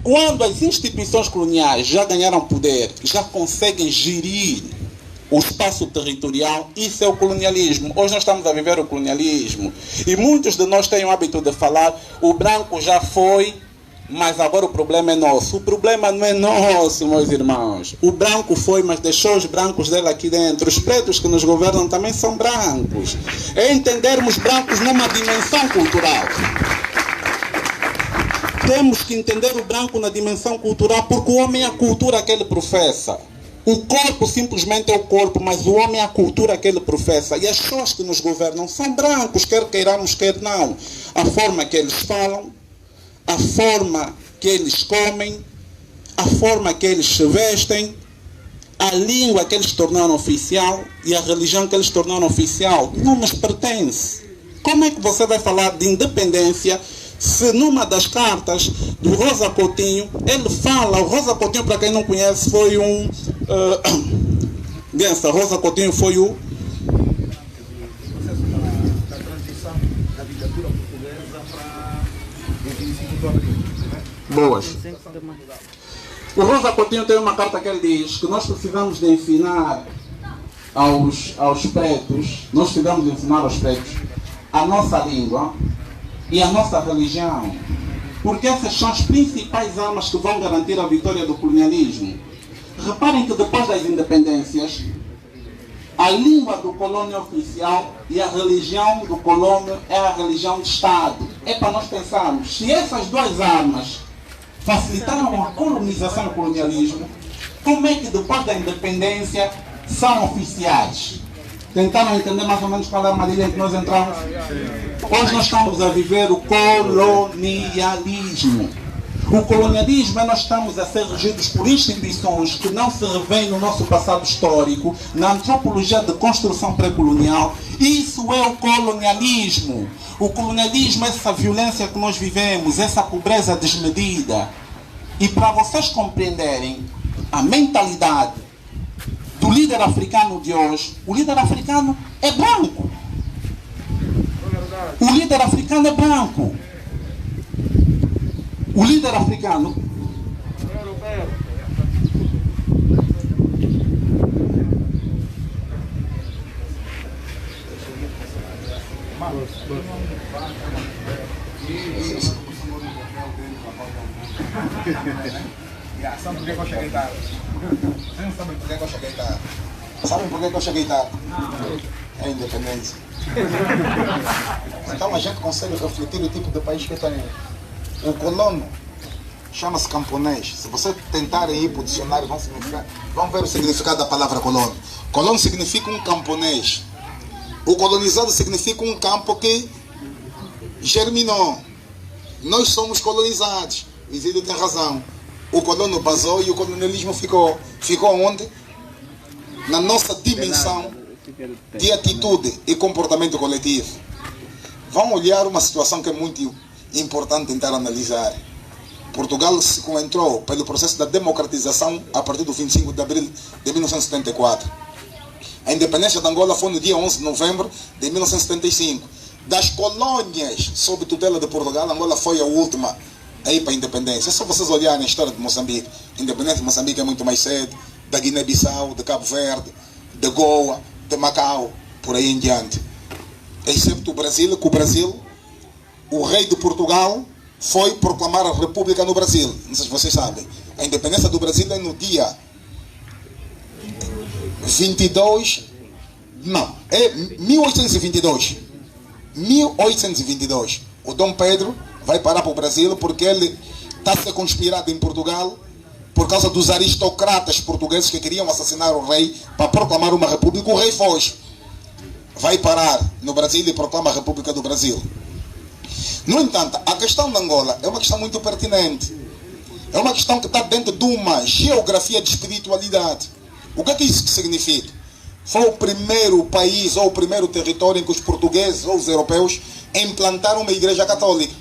Quando as instituições coloniais já ganharam poder, já conseguem gerir o espaço territorial, isso é o colonialismo. Hoje nós estamos a viver o colonialismo. E muitos de nós têm o hábito de falar, o branco já foi, mas agora o problema é nosso. O problema não é nosso, meus irmãos. O branco foi, mas deixou os brancos dele aqui dentro. Os pretos que nos governam também são brancos. É entendermos brancos numa dimensão cultural. Temos que entender o branco na dimensão cultural, porque o homem é a cultura que ele professa. O corpo simplesmente é o corpo, mas o homem é a cultura que ele professa. E as pessoas que nos governam são brancos, quer queiramos, quer não. A forma que eles falam, a forma que eles comem, a forma que eles se vestem, a língua que eles tornaram oficial e a religião que eles tornaram oficial não nos pertence. Como é que você vai falar de independência se numa das cartas do Rosa Coutinho, ele fala, o Rosa Coutinho, para quem não conhece, foi um... Rosa Coutinho foi o... da transição da ditadura portuguesa para o 25 de abril. Boas. O Rosa Coutinho tem uma carta que ele diz que nós precisamos de ensinar aos pretos, a nossa língua e a nossa religião, porque essas são as principais armas que vão garantir a vitória do colonialismo. Reparem que depois das independências, a língua do colônia oficial e a religião do colônia é a religião de Estado. É para nós pensarmos, se essas duas armas facilitaram a colonização e o colonialismo, como é que depois da independência são oficiais? Tentaram entender mais ou menos qual é a armadilha em que nós entramos? Hoje nós estamos a viver o colonialismo. O colonialismo é nós estamos a ser regidos por instituições que não se revêem no nosso passado histórico, na antropologia de construção pré-colonial. Isso é o colonialismo. O colonialismo é essa violência que nós vivemos, essa pobreza desmedida. E para vocês compreenderem a mentalidade do líder africano de hoje, o líder africano é branco. O líder africano é branco. O líder africano Sabe por que eu cheguei tarde? Vocês não sabem por que eu cheguei tarde? Sabem por que eu cheguei tarde? É a independência. Então a gente consegue refletir o tipo de país que tem. O colono chama-se camponês. Se você tentarem ir para o dicionário, vão ver o significado da palavra colono. Colono significa um camponês. O colonizado significa um campo que germinou. Nós somos colonizados. O Isidro tem razão. O colono basou e o colonialismo ficou. Ficou onde? Na nossa dimensão de atitude e comportamento coletivo. Vamos olhar uma situação que é muito importante tentar analisar. Portugal se entrou pelo processo da democratização a partir do 25 de abril de 1974. A independência de Angola foi no dia 11 de novembro de 1975. Das colônias sob tutela de Portugal, Angola foi a última a ir para a independência. É só vocês olharem a história de Moçambique. A independência de Moçambique é muito mais cedo, da Guiné-Bissau, de Cabo Verde, de Goa, de Macau, por aí em diante. Excepto o Brasil, que o Brasil, o rei de Portugal foi proclamar a república no Brasil. Não sei se vocês sabem. A independência do Brasil é no dia 22... Não, é 1822. 1822. O Dom Pedro vai parar para o Brasil porque ele está a ser conspirado em Portugal por causa dos aristocratas portugueses que queriam assassinar o rei para proclamar uma república. O rei foge. Vai parar no Brasil e proclama a República do Brasil. No entanto, a questão de Angola é uma questão muito pertinente. É uma questão que está dentro de uma geografia de espiritualidade. O que é que isso significa? Foi o primeiro país ou o primeiro território em que os portugueses ou os europeus implantaram uma igreja católica.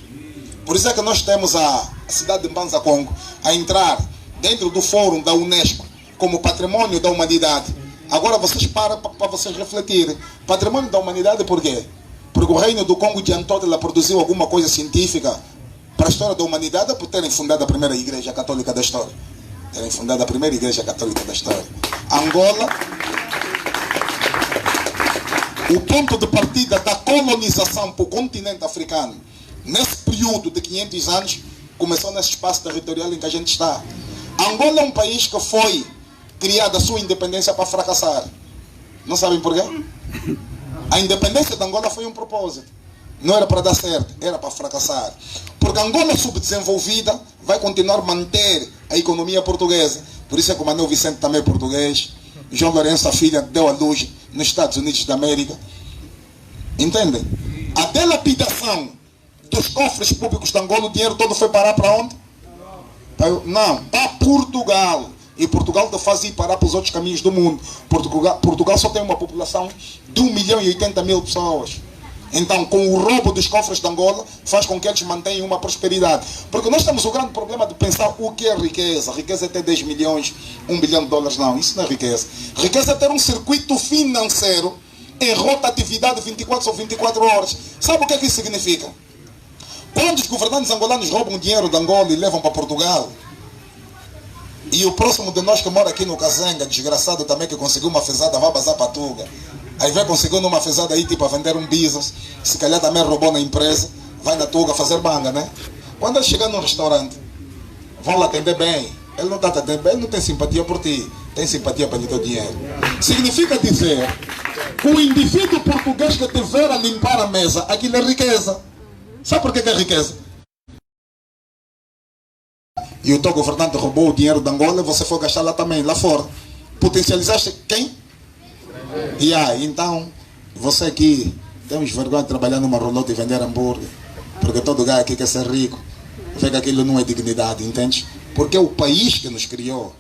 Por isso é que nós temos a cidade de Mbanza Congo a entrar dentro do fórum da Unesco como patrimônio da humanidade. Agora vocês param para vocês refletirem. Patrimônio da humanidade por quê? Porque o reino do Congo de Antótila produziu alguma coisa científica para a história da humanidade é por terem fundado a primeira igreja católica da história. Terem fundado a primeira igreja católica da história. Angola, o ponto de partida da colonização para o continente africano, nesse período de 500 anos, começou nesse espaço territorial em que a gente está. Angola é um país que foi criado a sua independência para fracassar. Não sabem porquê? A independência de Angola foi um propósito. Não era para dar certo, era para fracassar. Porque Angola subdesenvolvida vai continuar a manter a economia portuguesa. Por isso é que o Manuel Vicente também é português. João Lourenço, a filha, deu à luz nos Estados Unidos da América. Entendem? A dilapidação dos cofres públicos de Angola, o dinheiro todo foi parar para onde? Não, para Portugal. E Portugal faz ir parar para os outros caminhos do mundo. Portugal só tem uma população de 1.080.000 pessoas. Então, com o roubo dos cofres de Angola, faz com que eles mantenham uma prosperidade. Porque nós temos o grande problema de pensar o que é riqueza. Riqueza é ter 10 milhões, 1 bilhão de dólares. Não, isso não é riqueza. Riqueza é ter um circuito financeiro em rotatividade 24 ou 24 horas. Sabe o que é que isso significa? Quando os governantes angolanos roubam dinheiro de Angola e levam para Portugal, e o próximo de nós que mora aqui no Kazenga, desgraçado também, que conseguiu uma fezada, vai bazar para Tuga. Aí vai conseguindo uma fezada aí, tipo, a vender um business, se calhar também roubou na empresa, vai na Tuga fazer banga, né? Quando ele chegar num restaurante, vão lá atender bem. Ele não está atendendo bem, ele não tem simpatia por ti, tem simpatia pelo teu dinheiro. Significa dizer que o indivíduo português que tiver a limpar a mesa, aquilo é riqueza. Sabe por que é riqueza? E o teu governante roubou o dinheiro de Angola e você foi gastar lá também, lá fora. Potencializaste quem? Então, você aqui, temos vergonha de trabalhar numa rolota e vender hambúrguer. Porque todo gajo aqui quer ser rico. Vê que aquilo não é dignidade, entende? Porque é o país que nos criou.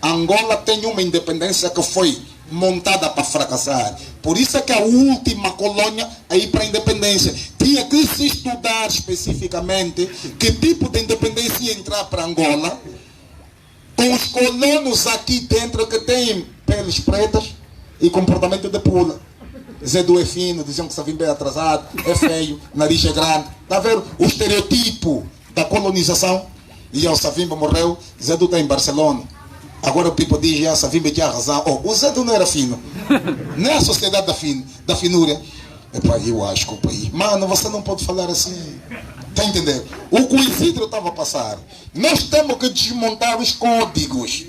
Angola tem uma independência que foi montada para fracassar. Por isso é que a última colônia a ir para a independência tinha que se estudar especificamente que tipo de independência ia entrar para Angola, com os colonos aqui dentro que têm peles pretas e comportamento de pula. Zedu é fino, diziam que Savimbi é atrasado, é feio, nariz é grande. Está a ver o estereotipo da colonização? E o Savimbi morreu, Zedu está em Barcelona. Agora o Pipo diz, a Savimbi tinha razão. O Zedu não era fino. Não é a sociedade da finura. Epá, eu acho que o país... Mano, você não pode falar assim. Está a entender? O que o Isidro estava a passar. Nós temos que desmontar os códigos.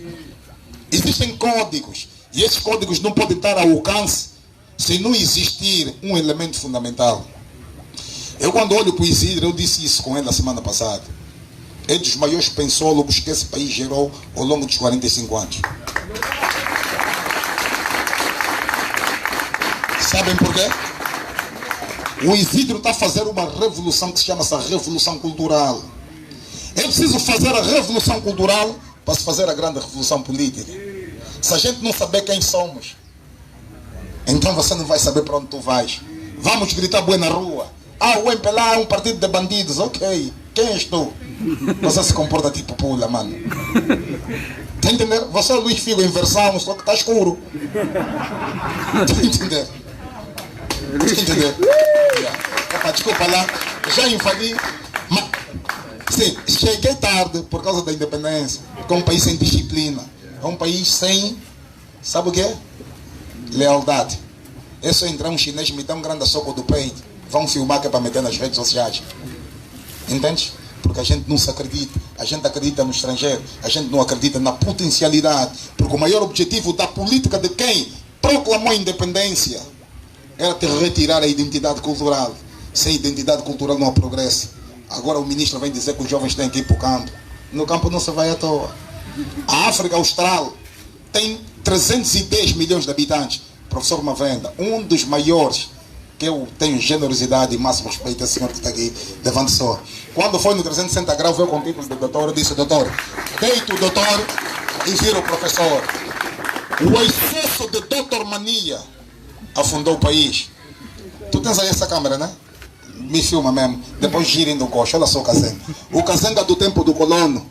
Existem códigos. E esses códigos não podem estar ao alcance se não existir um elemento fundamental. Eu quando olho para o Isidro, eu disse isso com ele a semana passada. É dos maiores pensólogos que esse país gerou ao longo dos 45 anos. Sabem por quê? O Isidro está a fazer uma revolução que se chama essa revolução cultural. É preciso fazer a revolução cultural para se fazer a grande revolução política. Se a gente não saber quem somos, então você não vai saber para onde tu vais. Vamos gritar bué na rua. O MPLA é um partido de bandidos. Ok, quem és tu? Você se comporta tipo pula, mano. Tá entendendo? Você é o Luís Figo em versão, só que está escuro. Tá entendendo? Tá entendendo? Desculpa lá, já invadi. Mas, sim, cheguei tarde por causa da independência. Porque é um país sem disciplina. É um país sem, sabe o quê? Lealdade. É só entrar um chinês me dá um grande soco do peito. Vão filmar que é para meter nas redes sociais. Entende? Porque a gente não se acredita. A gente acredita no estrangeiro. A gente não acredita na potencialidade. Porque o maior objetivo da política de quem proclamou a independência era te retirar a identidade cultural. Sem identidade cultural não há progresso. Agora o ministro vem dizer que os jovens têm que ir para o campo. No campo não se vai à toa. A África Austral tem 310 milhões de habitantes. Professor Mavenda, um dos maiores, que eu tenho generosidade e máximo respeito a senhor que está aqui, levante só. Quando foi no 360 graus, veio com o título de doutor, eu disse, doutor, deito o doutor e vira o professor. O excesso de doutormania afundou o país. Tu tens aí essa câmera, né? Me filma mesmo. Depois girem do coxo. Olha só o Kazenga. O Kazenga do tempo do colono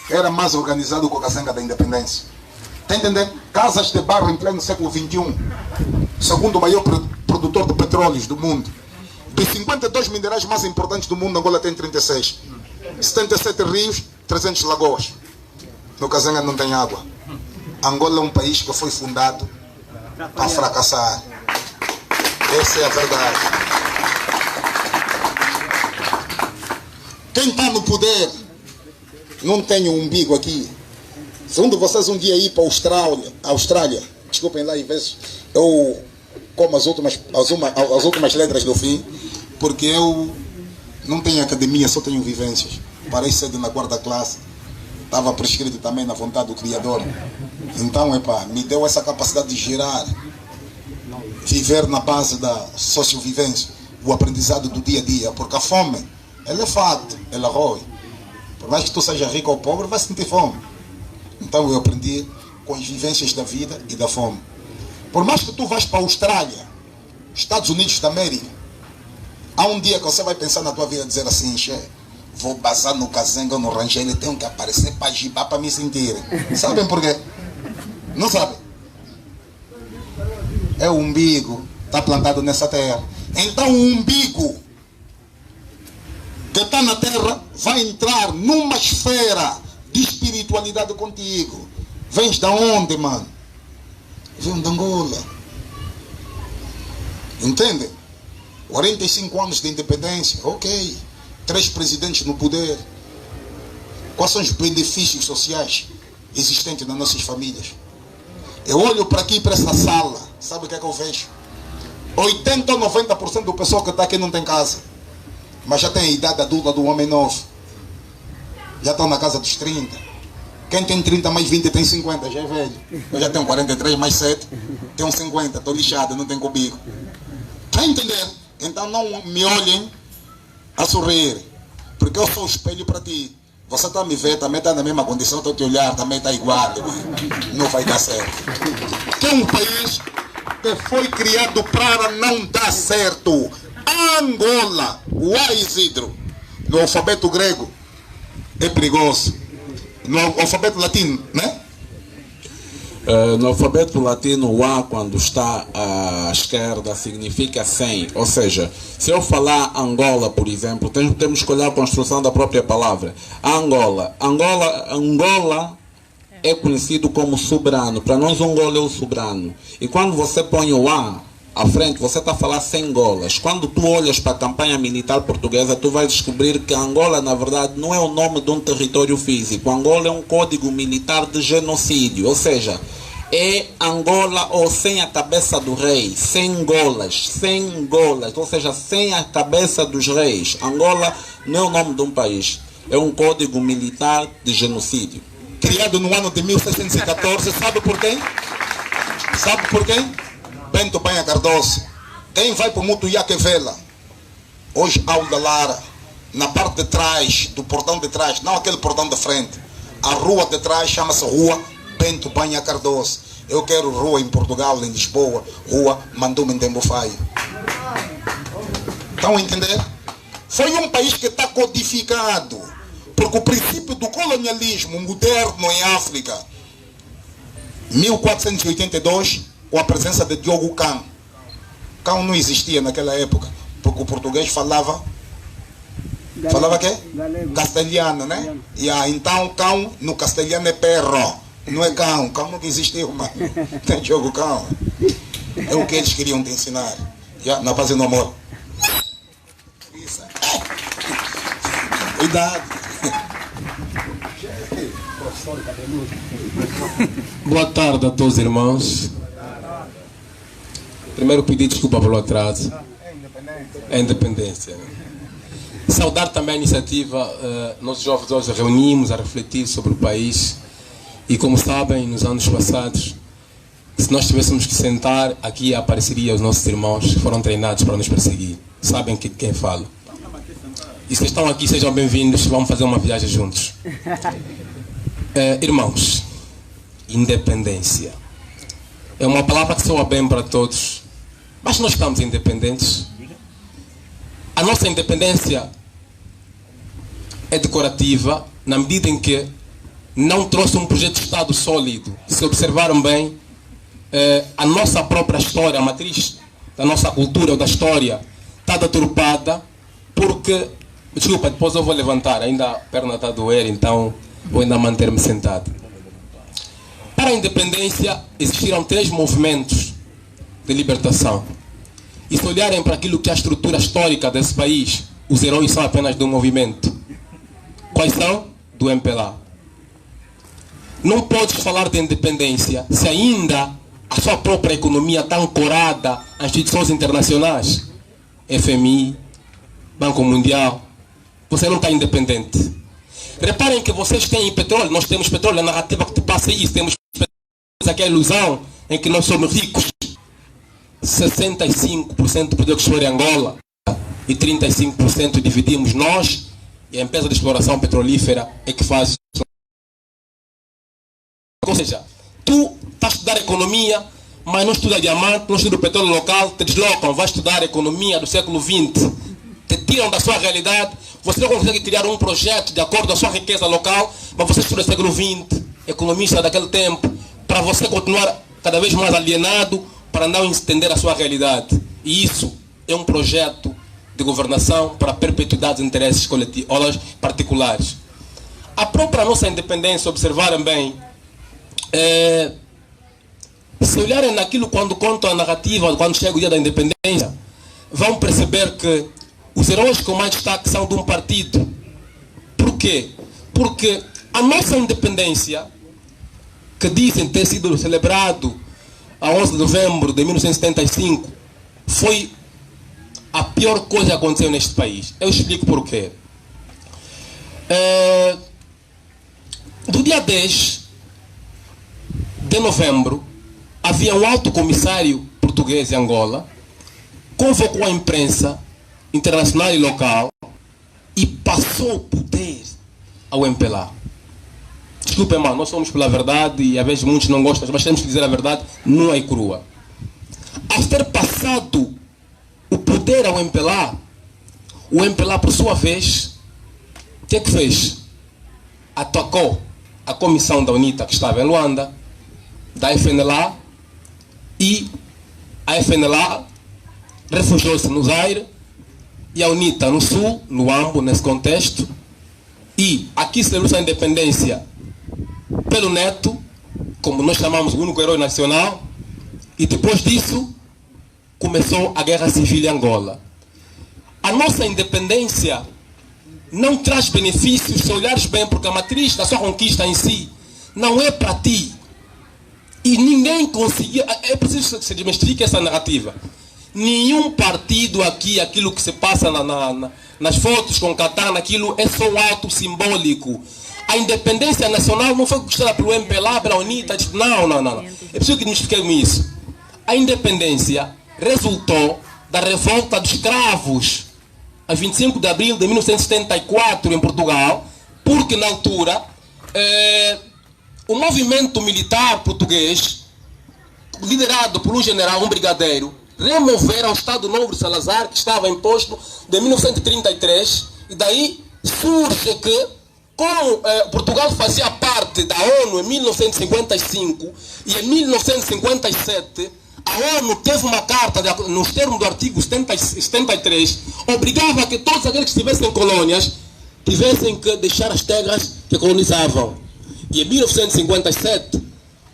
era mais organizado que o Kazenga da independência. Está entendendo? Casas de barro em pleno século XXI. Segundo o maior produtor de petróleos do mundo. Dos 52 minerais mais importantes do mundo, Angola tem 36. 77 rios, 300 lagoas. No Kazanga não tem água. Angola é um país que foi fundado para fracassar. Essa é a verdade. Quem está no poder não tem um umbigo aqui. Se um de vocês um dia ir para a Austrália, desculpem lá, em vez eu como as últimas letras do fim, porque eu não tenho academia, só tenho vivências. Parei cedo na 4ª classe, estava prescrito também na vontade do Criador. Então, me deu essa capacidade de gerar, viver na base da sociovivência, o aprendizado do dia a dia, porque a fome, ela é fato, ela rói. Por mais que tu seja rico ou pobre, vai sentir fome. Então eu aprendi com as vivências da vida e da fome. Por mais que tu vais para a Austrália, Estados Unidos da América, há um dia que você vai pensar na tua vida e dizer assim, vou basar no Kazanga ou no Rangel, ele tem que aparecer para gibar para me sentir. Sabem por quê? Não sabem? É o umbigo, está plantado nessa terra. Então o umbigo que está na terra vai entrar numa esfera de espiritualidade contigo. Vens da onde, mano? Venho de Angola. Entende? 45 anos de independência, ok. 3 presidentes no poder. Quais são os benefícios sociais existentes nas nossas famílias? Eu olho para aqui, para essa sala, sabe o que é que eu vejo? 80 ou 90% do pessoal que está aqui não tem casa, mas já tem a idade adulta do homem novo. Já estão na casa dos 30. Quem tem 30 mais 20 tem 50, já é velho. Eu já tenho 43 mais 7, tenho 50, estou lixado, não tenho comigo. Está a entender? Então não me olhem a sorrir, porque eu sou o espelho para ti. Você está a me ver, também está na mesma condição, estou a te olhar, também está igual. Não vai dar certo. Que é um país que foi criado para não dar certo. Angola, o A, Isidro, no alfabeto grego, é perigoso. No alfabeto latino, né? No alfabeto latino, o A, quando está à esquerda, significa 100. Ou seja, se eu falar Angola, por exemplo, temos que olhar a construção da própria palavra. Angola é conhecido como soberano. Para nós, Angola é o soberano. E quando você põe o A à frente, você está a falar 100 Angolas. Quando tu olhas para a campanha militar portuguesa, tu vais descobrir que Angola, na verdade, não é o nome de um território físico. Angola é um código militar de genocídio. Ou seja, é Angola ou sem a cabeça do rei. 100 Angolas. 100 Angolas. Ou seja, sem a cabeça dos reis. Angola não é o nome de um país. É um código militar de genocídio. Criado no ano de 1614, sabe por quem? Sabe por quem? Bento Banha Cardoso. Quem vai para o Mutuiaque Vela? Hoje, Alda Lara, na parte de trás, do portão de trás, não aquele portão de frente. A rua de trás chama-se Rua Bento Banha Cardoso. Eu quero rua em Portugal, em Lisboa, Rua Mandume Ndembofaio. Estão a entender? Foi um país que está codificado, porque o princípio do colonialismo moderno em África, 1482, com a presença de Diogo Cão. Cão não existia naquela época, porque o português falava quê? Castelhano, né? Então cão no castelhano é perro, não é cão. Cão nunca existiu, mano. Tem Diogo Cão. É o que eles queriam te ensinar. Na base do amor. Isso. Cuidado. Boa tarde a todos os irmãos. Primeiro pedir desculpa pelo atraso. É a independência. Saudar também a iniciativa. Nós jovens hoje reunimos a refletir sobre o país. E como sabem, nos anos passados, se nós tivéssemos que sentar, aqui apareceriam os nossos irmãos que foram treinados para nos perseguir. Sabem quem falo. E se estão aqui, sejam bem-vindos. Vamos fazer uma viagem juntos. Irmãos, independência é uma palavra que soa bem para todos, mas nós estamos independentes. A nossa independência é decorativa na medida em que não trouxe um projeto de Estado sólido. Se observaram bem, a nossa própria história, a matriz da nossa cultura ou da história, está deturpada porque Desculpa, depois eu vou levantar, ainda a perna está a doer, então vou ainda manter-me sentado. Para a independência existiram 3 movimentos de libertação. E se olharem para aquilo que é a estrutura histórica desse país, os heróis são apenas de um movimento. Quais são? Do MPLA. Não podes falar de independência se ainda a sua própria economia está ancorada a instituições internacionais. FMI, Banco Mundial. Você não está independente. Reparem que vocês têm petróleo, nós temos petróleo, a narrativa que te passa isso, temos aquela ilusão em que nós somos ricos. 65% do produto exterior em Angola e 35% dividimos nós, e a empresa de exploração petrolífera é que faz. Ou seja, tu estás a estudar economia, mas não estuda diamante, não estuda o petróleo local, te deslocam, vais estudar economia do século XX, te tiram da sua realidade, você não consegue criar um projeto de acordo com a sua riqueza local, mas você estuda século XX, economista daquele tempo, para você continuar cada vez mais alienado, para não entender a sua realidade. E isso é um projeto de governação para a perpetuidade dos interesses coletivos, particulares. A própria nossa independência, observarem bem, se olharem naquilo quando contam a narrativa, quando chega o dia da independência, vão perceber que os heróis com mais destaque são de um partido. Por quê? Porque a nossa independência, que dizem ter sido celebrado a 11 de novembro de 1975, foi a pior coisa que aconteceu neste país. Eu explico porquê. Do dia 10 de novembro, havia um alto comissário português em Angola, convocou a imprensa internacional e local e passou o poder ao MPLA. Desculpem, irmão, nós somos pela verdade e às vezes muitos não gostam, mas temos que dizer a verdade nua e crua. Ao ter passado o poder ao MPLA, o MPLA, por sua vez, o que é que fez? Atacou a comissão da UNITA que estava em Luanda, da FNLA, e a FNLA refugiou-se no Zaire e a UNITA no Sul, no Ambo, nesse contexto, e aqui celebrou a independência pelo Neto, como nós chamamos o único herói nacional, e depois disso começou a guerra civil em Angola. A nossa independência não traz benefícios se olhares bem, porque a matriz da sua conquista em si não é para ti. E ninguém conseguia. É preciso que se desmistifique essa narrativa. Nenhum partido aqui, aquilo que se passa nas fotos com katana, aquilo é só um ato simbólico. A independência nacional não foi conquistada pelo MPLA, pela UNITA. Não. É preciso que desmistifiquemos isso. A independência resultou da revolta dos escravos, a 25 de abril de 1974, em Portugal, porque na altura o movimento militar português, liderado por um general, um brigadeiro, removeram o Estado Novo de Salazar, que estava imposto de 1933, e daí surge que, como Portugal fazia parte da ONU em 1955, e em 1957, a ONU teve uma carta, nos termos do artigo 73, obrigava que todos aqueles que estivessem em colônias tivessem que deixar as terras que colonizavam. E em 1957,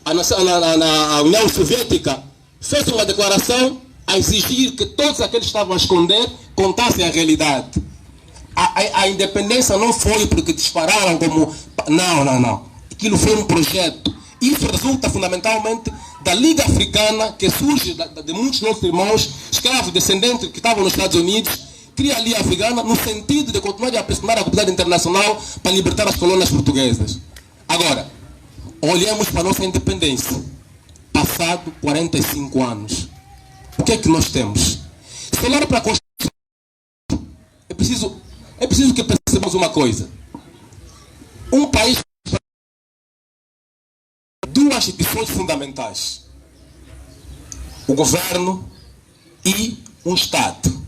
a União Soviética fez uma declaração a exigir que todos aqueles que estavam a esconder contassem a realidade. A independência não foi porque dispararam como... Não. Aquilo foi um projeto. Isso resulta fundamentalmente da Liga Africana, que surge de muitos nossos irmãos escravos, descendentes que estavam nos Estados Unidos, cria a Liga Africana no sentido de continuar a pressionar a comunidade internacional para libertar as colônias portuguesas. Agora, olhemos para a nossa independência. Passado 45 anos. O que é que nós temos? Se olhar para a Constituição, é preciso que percebamos uma coisa. Um país, duas instituições fundamentais: o governo e um Estado.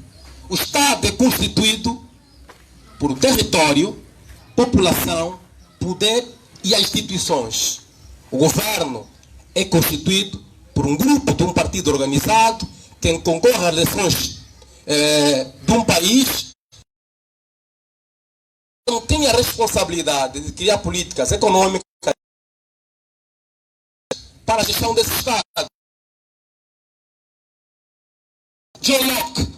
O Estado é constituído por território, população, poder e as instituições. O governo é constituído por um grupo de um partido organizado que concorre às eleições de um país não tem a responsabilidade de criar políticas econômicas para a gestão desse Estado. John Locke,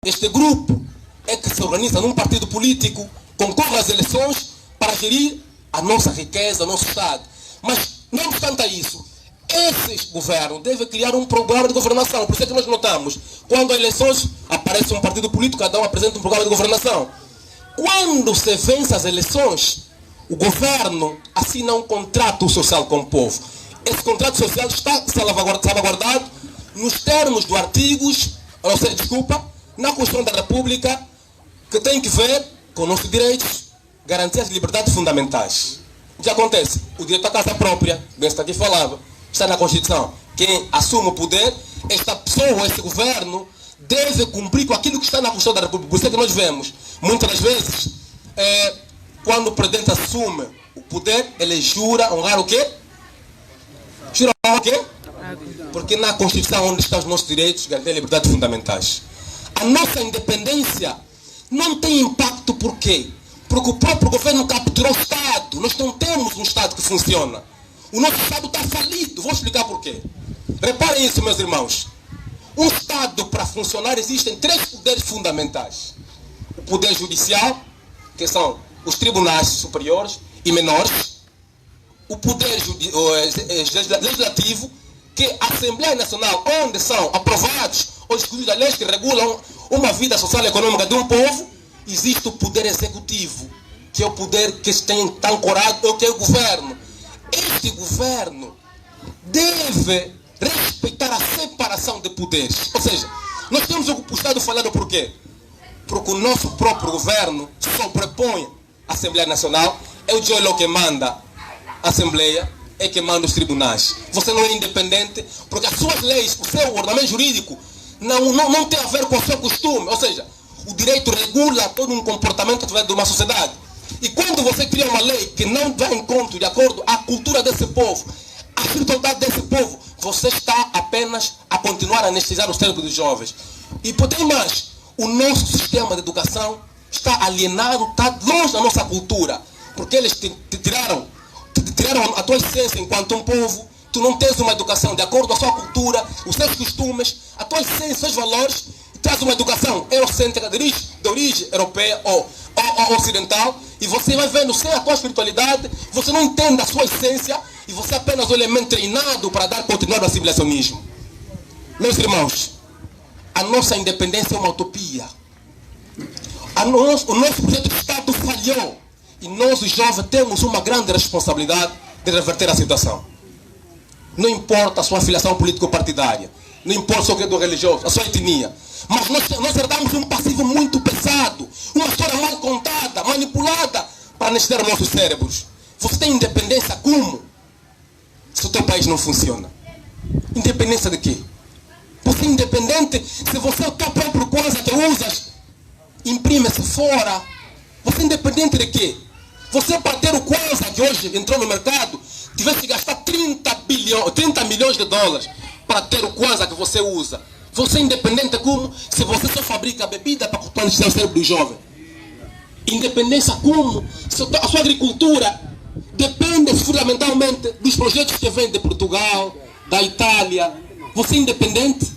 este grupo é que se organiza num partido político, concorre às eleições para gerir a nossa riqueza, o nosso Estado. Mas, não obstante a isso, esse governo deve criar um programa de governação. Por isso é que nós notamos, quando há eleições, aparece um partido político, cada um apresenta um programa de governação. Quando se vence as eleições, o governo assina um contrato social com o povo. Esse contrato social está salvaguardado nos termos do artigos, ou seja, na Constituição da República, que tem que ver com nossos direitos, garantias de liberdades fundamentais. O que acontece? O direito à casa própria, desse aqui falava, está na Constituição. Quem assume o poder, esta pessoa, esse governo, deve cumprir com aquilo que está na Constituição da República. Por isso é que nós vemos, muitas das vezes, quando o presidente assume o poder, ele jura honrar o quê? Jura honrar o quê? Porque na Constituição, onde estão os nossos direitos, garantir liberdades fundamentais. A nossa independência não tem impacto por quê? Porque o próprio governo capturou o Estado. Nós não temos um Estado que funciona. O nosso Estado está falido. Vou explicar por quê. Reparem isso, meus irmãos. Um Estado, para funcionar, existem 3 poderes fundamentais. O poder judicial, que são os tribunais superiores e menores. O poder legislativo, que é a Assembleia Nacional, onde são aprovados os discursos das leis que regulam uma vida social e econômica de um povo. Existe o poder executivo, que é o poder que está ancorado, que é o governo. Este governo deve respeitar a separação de poderes. Ou seja, nós temos o Estado falado por quê? Porque o nosso próprio governo sobrepõe a Assembleia Nacional. É o John Locke que manda a Assembleia, é que manda os tribunais. Você não é independente, porque as suas leis, o seu ordenamento jurídico, não tem a ver com o seu costume. Ou seja, o direito regula todo um comportamento através de uma sociedade. E quando você cria uma lei que não vai em conta, de acordo à cultura desse povo, a espiritualidade desse povo, você está apenas a continuar a anestesiar o cérebro dos jovens. E tem mais, o nosso sistema de educação está alienado, está longe da nossa cultura. Porque eles te tiraram a tua essência enquanto um povo. Tu não tens uma educação de acordo com a sua cultura, os seus costumes, a tua essência, os seus valores. Traz uma educação eurocêntrica de origem europeia ou ocidental, e você vai vendo sem a tua espiritualidade, você não entende a sua essência, e você é apenas um elemento treinado para dar continuidade ao civilizacionismo. Meus irmãos, a nossa independência é uma utopia. O nosso projeto de Estado falhou, e nós, os jovens, temos uma grande responsabilidade de reverter a situação. Não importa a sua filiação político-partidária, não importa o seu credo religioso, a sua etnia. Mas nós herdamos um passivo muito pesado, uma história mal contada, manipulada, para anestesiar os nossos cérebros. Você tem independência como? Se o teu país não funciona. Independência de quê? Você é independente se você, o teu próprio coisa que usas, imprime-se fora. Você é independente de quê? Você, para ter o Kwanza que hoje entrou no mercado, tivesse que gastar 30 milhões de dólares para ter o Kwanza que você usa. Você é independente como? Se você só fabrica bebida para anestesiar o cérebro do jovem. Independência como? Se a sua agricultura depende fundamentalmente dos projetos que vêm de Portugal, da Itália. Você é independente?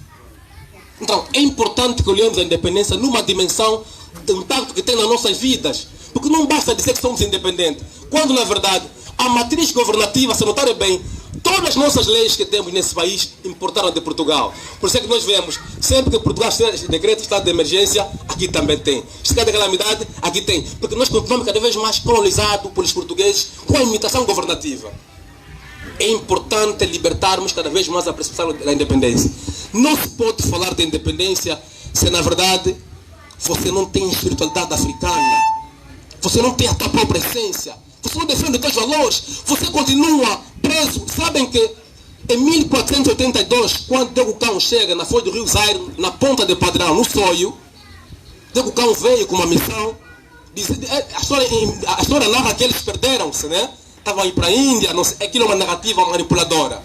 Então, é importante que olhemos a independência numa dimensão do impacto que tem nas nossas vidas. Porque não basta dizer que somos independentes. Quando, na verdade, a matriz governativa, se notarem bem, todas as nossas leis que temos nesse país importaram de Portugal. Por isso é que nós vemos, sempre que Portugal decreta estado de emergência, aqui também tem. Estado de calamidade, aqui tem. Porque nós continuamos cada vez mais colonizados pelos portugueses com a imitação governativa. É importante libertarmos cada vez mais a percepção da independência. Não se pode falar de independência se, na verdade, você não tem espiritualidade africana. Você não tem a tua própria essência. Você não defende os teus valores. Você continua preso. Sabem que em 1482, quando Diego Cão chega na foz do rio Zaire, na ponta de Padrão, no Soio, Diego Cão veio com uma missão. A história narra que eles perderam-se, né? Estavam aí para a Índia, não sei, aquilo é uma narrativa manipuladora.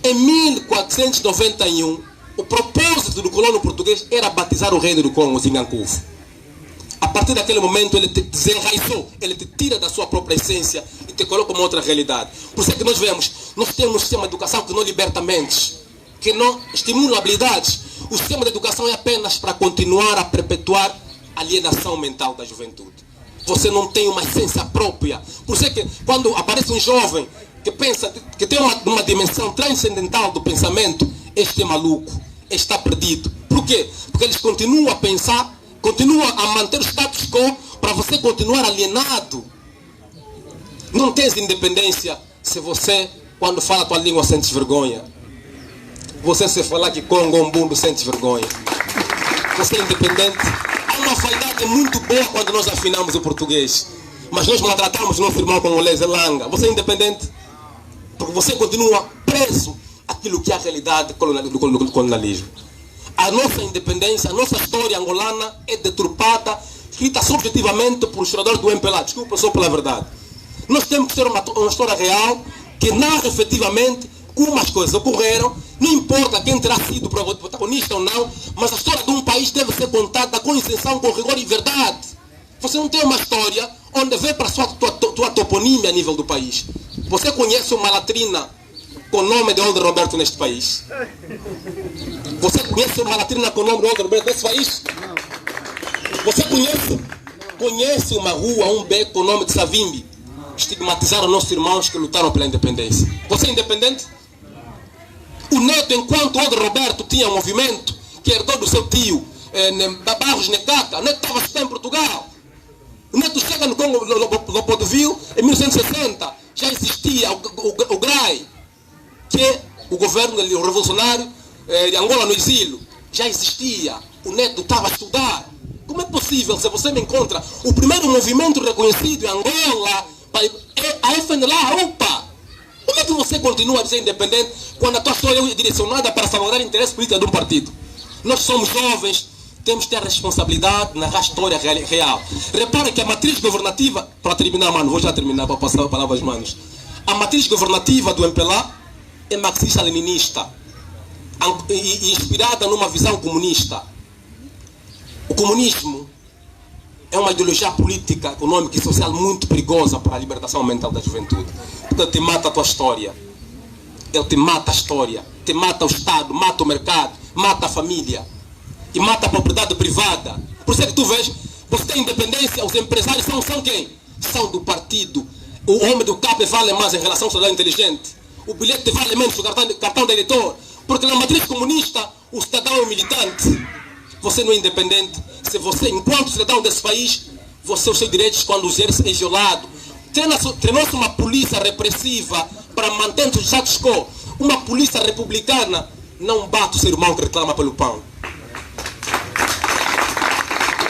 Em 1491, o propósito do colono português era batizar o reino do Congo, Zingancuvo. a partir daquele momento ele te desenraizou, ele te tira da sua própria essência e te coloca em outra realidade. Por isso é que nós vemos, nós temos um sistema de educação que não liberta mentes, que não estimula habilidades. O sistema de educação é apenas para continuar a perpetuar a alienação mental da juventude. Você não tem uma essência própria. Por isso é que quando aparece um jovem que pensa, que tem uma dimensão transcendental do pensamento, este é maluco, este está perdido. Por quê? Porque eles continuam a pensar, continuam a manter o status quo para você continuar alienado. Não tens independência se você, quando fala a tua língua, sentes vergonha. Você se falar que Congo é um mundo, sente vergonha. Você é independente. Há uma vaidade muito boa quando nós afinamos o português. Mas nós maltratamos nosso irmão congolês, Elanga. Você é independente porque você continua preso àquilo que é a realidade do colonialismo. A nossa independência, a nossa história angolana é deturpada, escrita subjetivamente por um historiador do MPLA. Desculpa só pela verdade. Nós temos que ter uma história real que narra efetivamente como as coisas ocorreram. Não importa quem terá sido protagonista ou não, mas a história de um país deve ser contada com isenção, com rigor e verdade. Você não tem uma história onde vê para a tua toponímia a nível do país. Você conhece uma latrina com o nome de Oldo Roberto neste país? Você conhece uma latrina com o nome de Oldo Roberto neste país? Você conhece uma rua, um beco com o nome de Savimbi? Estigmatizaram nossos irmãos que lutaram pela independência. Você é independente? O neto, enquanto Oldo Roberto tinha um movimento que herdou do seu tio, Barros Necata, o neto estava em Portugal. O neto chega no Congo Leopoldville em 1960. Já existia o GRAI, que é o governo revolucionário de Angola no exílio. Já existia. O neto estava a estudar. Como é possível, se você me encontra o primeiro movimento reconhecido em Angola, a FNLA, a UPA? Como é que você continua a ser independente quando a tua história é direcionada para salvaguardar o interesse político de um partido? Nós somos jovens, temos que ter a responsabilidade de narrar a história real. Repara que a matriz governativa, para terminar, mano, vou já terminar para passar a palavra às manos. A matriz governativa do MPLA é marxista-leninista e inspirada numa visão comunista. O comunismo é uma ideologia política, econômica e social muito perigosa para a libertação mental da juventude. Porque ele te mata a tua história. Ele te mata a história. Te mata o Estado, mata o mercado, mata a família. E mata a propriedade privada. Por isso é que tu vês, você tem independência, os empresários são quem? São do partido. O homem do CAP vale mais em relação ao cidadão inteligente. O bilhete vale menos que o cartão de eleitor. Porque na matriz comunista, o cidadão é um militante. Você não é independente. Se você, enquanto cidadão desse país, você, os seus direitos, quando os exerce, é violado. Treinou-se uma polícia repressiva para manter o status quo. Uma polícia republicana não bate o seu irmão que reclama pelo pão.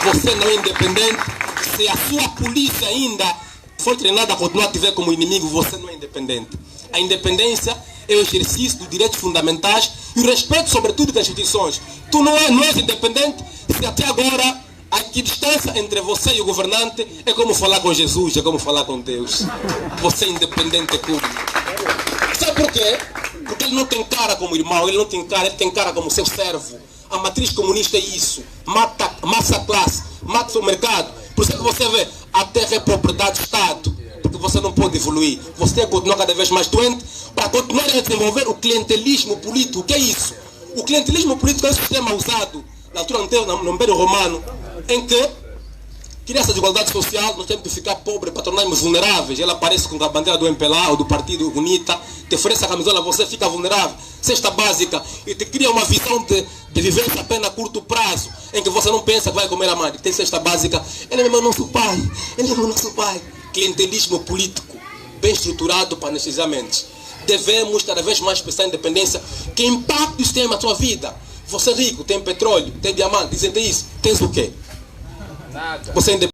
Você não é independente. Se a sua polícia ainda foi treinada a continuar a te ver como inimigo, você não é independente. A independência é o exercício dos direitos fundamentais e o respeito, sobretudo, das instituições. Tu não és independente se até agora a distância entre você e o governante é como falar com Jesus, é como falar com Deus. Você é independente como. Sabe por quê? Porque ele não tem cara como irmão, ele tem cara como seu servo. A matriz comunista é isso. Mata a classe, mata o mercado. Por isso é que você vê, a terra é propriedade do Estado. Porque você não pode evoluir. Você tem que continuar cada vez mais doente para continuar a desenvolver o clientelismo político. O que é isso? O clientelismo político é um sistema usado na altura no Império Romano, em que cria essa desigualdade social, nós temos que ficar pobres para tornarmos vulneráveis. Ela aparece com a bandeira do MPLA ou do Partido UNITA, te oferece a camisola, você fica vulnerável. Cesta básica, e te cria uma visão de vivência apenas a curto prazo, em que você não pensa que vai comer a mãe. Tem cesta básica, ele é meu nosso pai, ele é meu nosso pai. Clientelismo político, bem estruturado para anestesiar mentes. Devemos cada vez mais pensar em independência. Que impacto isso tem na sua vida? Você é rico, tem petróleo, tem diamante, dizem isso. Tens o quê? Nada. Você é independente.